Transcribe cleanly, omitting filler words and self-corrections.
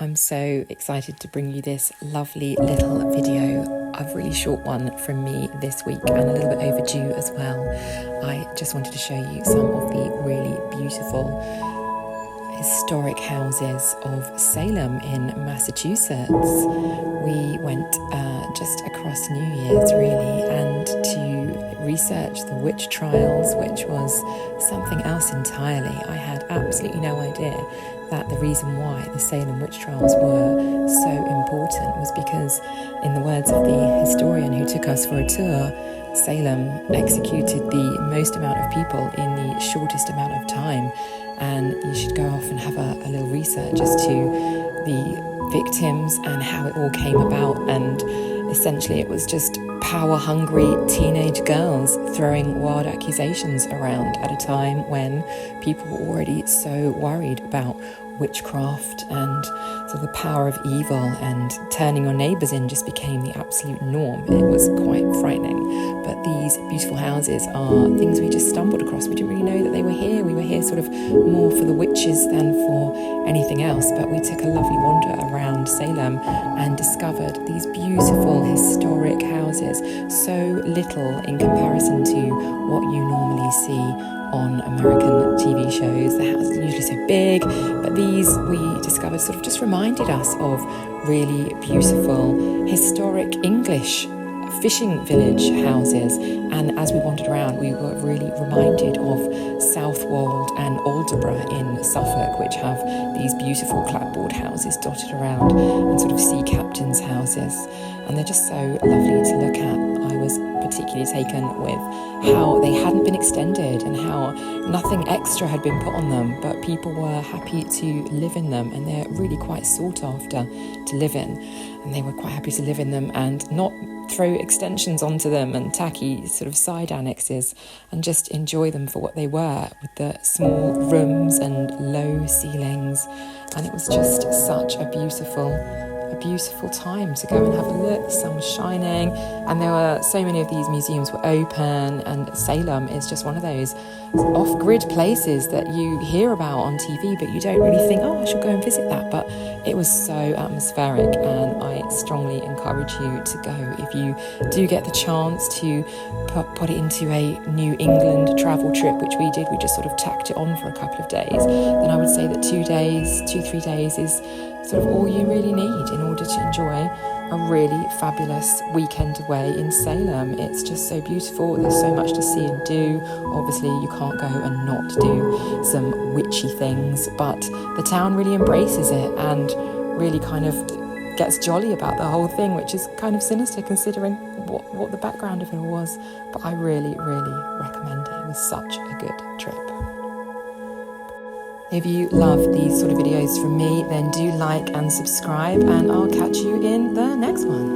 I'm so excited to bring you this lovely little video, a really short one from me this week and a little bit overdue as well. I just wanted to show you some of the really beautiful historic houses of Salem in Massachusetts. We went just across New Year's really, and to research the witch trials, which was something else entirely. I had absolutely no idea that the reason why the Salem Witch Trials were so important was because, in the words of the historian who took us for a tour, Salem executed the most amount of people in the shortest amount of time. And you should go off and have a little research as to the victims and how it all came about. And essentially it was just power-hungry teenage girls throwing wild accusations around at a time when people were already so worried about witchcraft and sort of the power of evil, and turning your neighbours in just became the absolute norm. It was quite frightening. But these beautiful houses are things we just stumbled across. We didn't really know that they were here. We were here sort of more for the witches than for anything else. But we took a lovely wander around Salem and discovered these beautiful historic houses, so little in comparison to what you normally see on American TV shows. The houses are usually so big, but these we discovered sort of just reminded us of really beautiful historic English fishing village houses. And as we wandered around, we were really reminded of Southwold and Aldeburgh in Suffolk, which have these beautiful clapboard houses dotted around, and sort of sea captains' houses, and they're just so lovely to look at. I was particularly taken with how they hadn't been extended and how nothing extra had been put on them, but people were happy to live in them, and they're really quite sought after to live in, and they were quite happy to live in them and not throw extensions onto them and tacky sort of side annexes, and just enjoy them for what they were, with the small rooms and low ceilings. And it was just such a beautiful time to go and have a look. The sun was shining, and there were so many of these museums were open, and Salem is just one of those off-grid places that you hear about on TV, but you don't really think, oh, I should go and visit that. But it was so atmospheric, and I strongly encourage you to go. If you do get the chance to put it into a New England travel trip, which we did, we just sort of tacked it on for a couple of days, then I would say that 2-3 days is sort of all you really need in order to enjoy a really fabulous weekend away in Salem. It's just so beautiful. There's so much to see and do. Obviously, you can't go and not do some witchy things, but the town really embraces it and really kind of gets jolly about the whole thing, which is kind of sinister considering what the background of it was. But I really, really recommend it. It was such a good trip. If you love these sort of videos from me, then do like and subscribe, and I'll catch you in the next one.